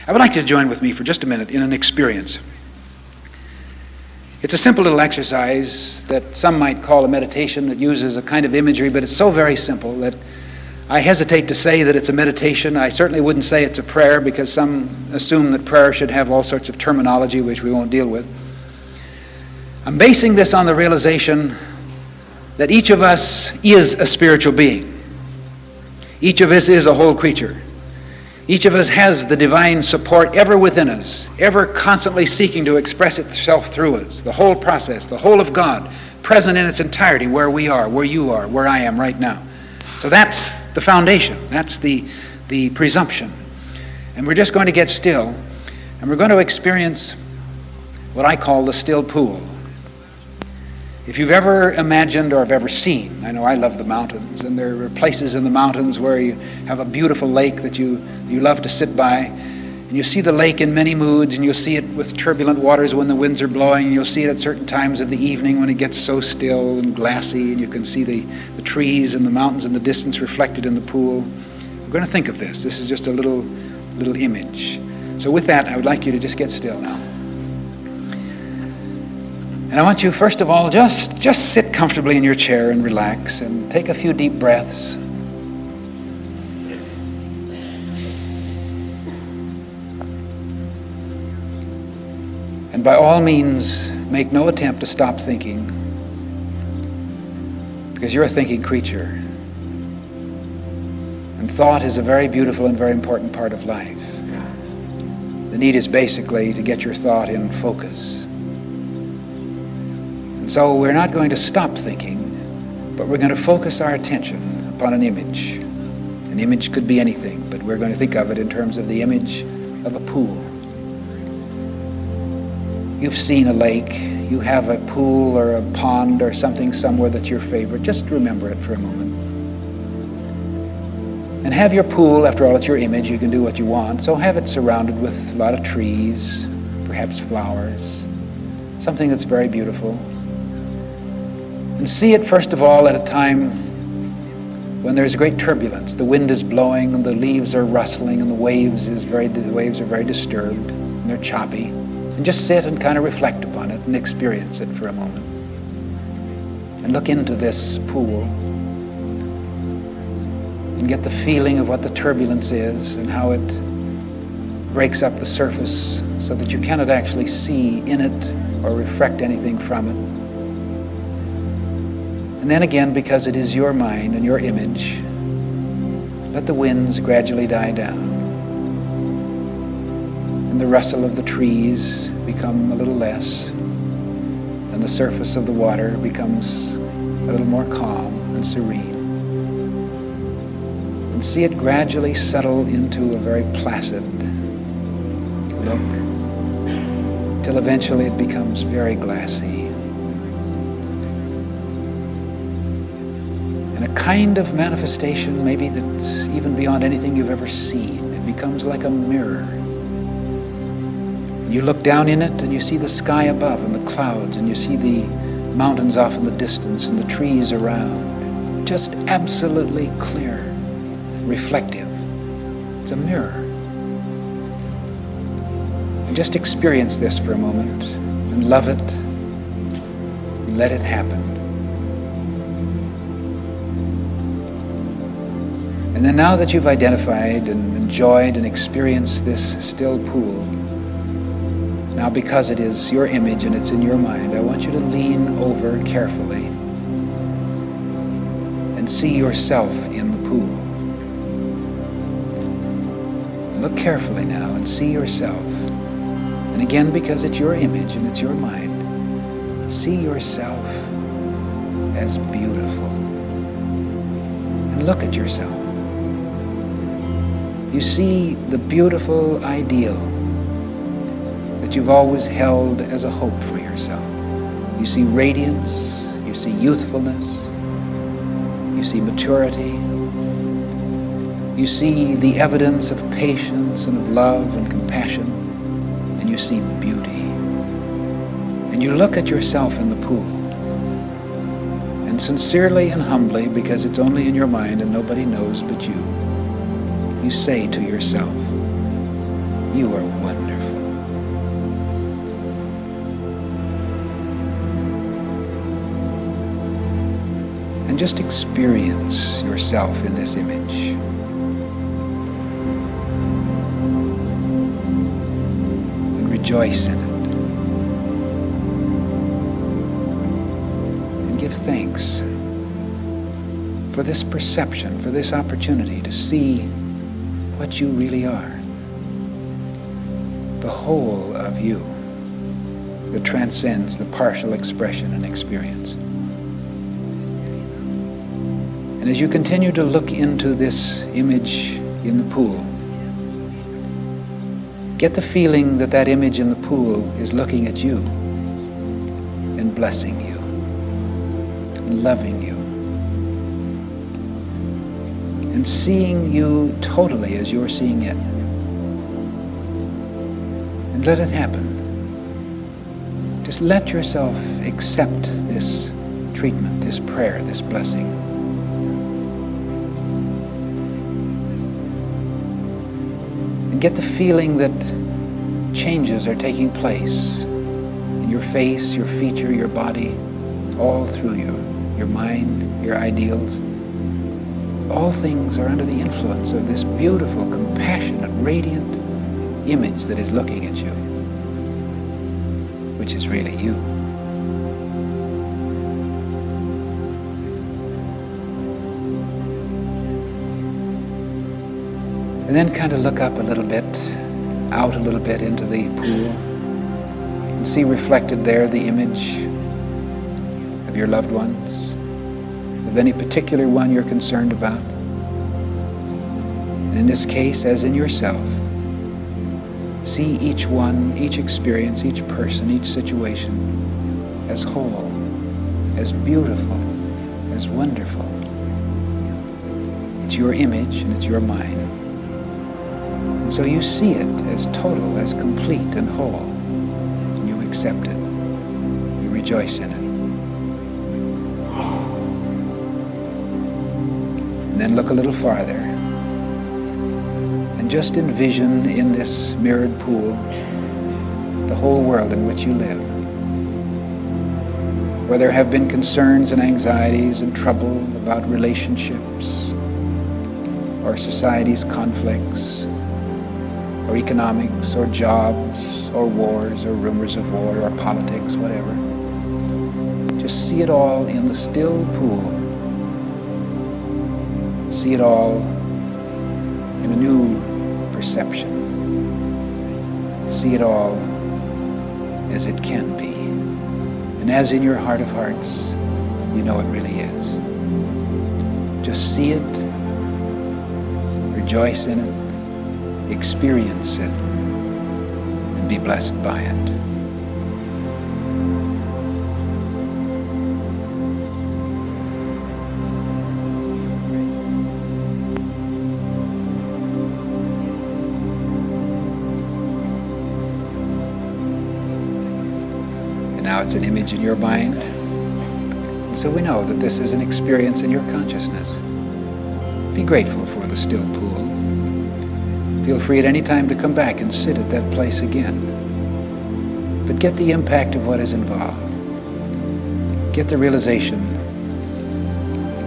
I would like you to join with me for just a minute in an experience. It's a simple little exercise that some might call a meditation that uses a kind of imagery, but it's so very simple that I hesitate to say that it's a meditation. I certainly wouldn't say it's a prayer, because some assume that prayer should have all sorts of terminology which we won't deal with. I'm basing this on the realization that each of us is a spiritual being. Each of us is a whole creature. Each of us has the divine support ever within us, ever constantly seeking to express itself through us. The whole process, the whole of God, present in its entirety where we are, where you are, where I am right now. So that's the foundation. That's the presumption. And we're just going to get still, and we're going to experience what I call the still pool. If you've ever imagined or have ever seen, I know I love the mountains, and there are places in the mountains where you have a beautiful lake that you love to sit by, and you see the lake in many moods, and you'll see it with turbulent waters when the winds are blowing, and you'll see it at certain times of the evening when it gets so still and glassy, and you can see the trees and the mountains in the distance reflected in the pool. We're going to think of this. This is just a little image. So with that, I would like you to just get still now. And I want you, first of all, just sit comfortably in your chair and relax and take a few deep breaths. And by all means, make no attempt to stop thinking, because you're a thinking creature. And thought is a very beautiful and very important part of life. The need is basically to get your thought in focus. So we're not going to stop thinking, but we're going to focus our attention upon an image. An image could be anything, but we're going to think of it in terms of the image of a pool. You've seen a lake, you have a pool or a pond or something somewhere that's your favorite. Just remember it for a moment. And have your pool, after all, it's your image, you can do what you want, so have it surrounded with a lot of trees, perhaps flowers, something that's very beautiful. And see it, first of all, at a time when there's great turbulence. The wind is blowing, and the leaves are rustling, and the waves are very disturbed, and they're choppy. And just sit and kind of reflect upon it and experience it for a moment. And look into this pool and get the feeling of what the turbulence is and how it breaks up the surface so that you cannot actually see in it or reflect anything from it. And then again, because it is your mind and your image, let the winds gradually die down. And the rustle of the trees become a little less. And the surface of the water becomes a little more calm and serene. And see it gradually settle into a very placid look, till eventually it becomes very glassy. And a kind of manifestation maybe that's even beyond anything you've ever seen. It becomes like a mirror. You look down in it and you see the sky above and the clouds, and you see the mountains off in the distance and the trees around. Just absolutely clear, reflective. It's a mirror. And just experience this for a moment and love it and let it happen. And then now that you've identified and enjoyed and experienced this still pool, now because it is your image and it's in your mind, I want you to lean over carefully and see yourself in the pool. Look carefully now and see yourself. And again, because it's your image and it's your mind, see yourself as beautiful. And look at yourself. You see the beautiful ideal that you've always held as a hope for yourself. You see radiance, you see youthfulness, you see maturity, you see the evidence of patience and of love and compassion, and you see beauty. And you look at yourself in the pool, and sincerely and humbly, because it's only in your mind and nobody knows but you say to yourself, You are wonderful. And just experience yourself in this image. And rejoice in it. And give thanks for this perception, for this opportunity to see what you really are. The whole of you that transcends the partial expression and experience. And as you continue to look into this image in the pool, get the feeling that that image in the pool is looking at you and blessing you and loving you and seeing you totally as you're seeing it. And let it happen. Just let yourself accept this treatment, this prayer, this blessing. And get the feeling that changes are taking place in your face, your feature, your body, all through you, your mind, your ideals. All things are under the influence of this beautiful, compassionate, radiant image that is looking at you, which is really you. And then kind of look up a little bit, out a little bit into the pool, and see reflected there the image of your loved ones, of any particular one you're concerned about. And in this case, as in yourself, see each one, each experience, each person, each situation as whole, as beautiful, as wonderful. It's your image and it's your mind. And so you see it as total, as complete and whole. And you accept it. You rejoice in it. And then look a little farther. And just envision in this mirrored pool the whole world in which you live, where there have been concerns and anxieties and trouble about relationships or society's conflicts or economics or jobs or wars or rumors of war or politics, whatever. Just see it all in the still pool. See it all in a new perception. See it all as it can be. And as in your heart of hearts, you know it really is. Just see it, rejoice in it, experience it, and be blessed by it. Now it's an image in your mind. And so we know that this is an experience in your consciousness. Be grateful for the still pool. Feel free at any time to come back and sit at that place again. But get the impact of what is involved. Get the realization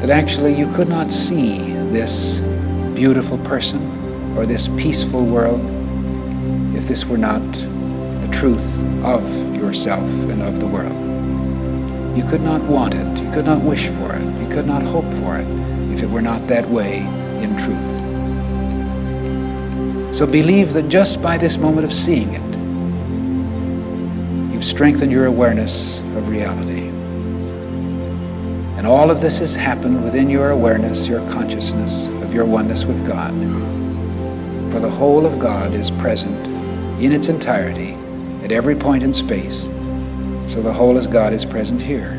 that actually you could not see this beautiful person or this peaceful world if this were not the truth of yourself and of the world. You could not want it, you could not wish for it, you could not hope for it if it were not that way in truth. So believe that just by this moment of seeing it, you've strengthened your awareness of reality. And all of this has happened within your awareness, your consciousness of your oneness with God. For the whole of God is present in its entirety at every point in space. So the whole as God is present here.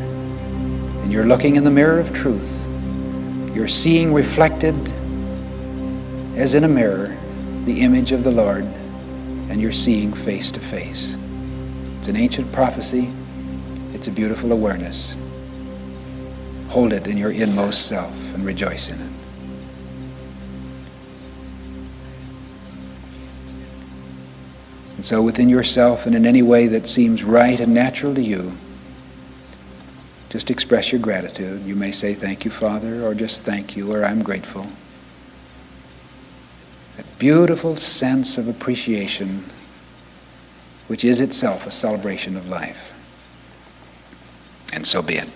And you're looking in the mirror of truth. You're seeing reflected as in a mirror the image of the Lord, and you're seeing face to face. It's an ancient prophecy. It's a beautiful awareness. Hold it in your inmost self and rejoice in it. And so within yourself and in any way that seems right and natural to you, just express your gratitude. You may say, "Thank you, Father," or just "Thank you," or "I'm grateful." That beautiful sense of appreciation, which is itself a celebration of life. And so be it.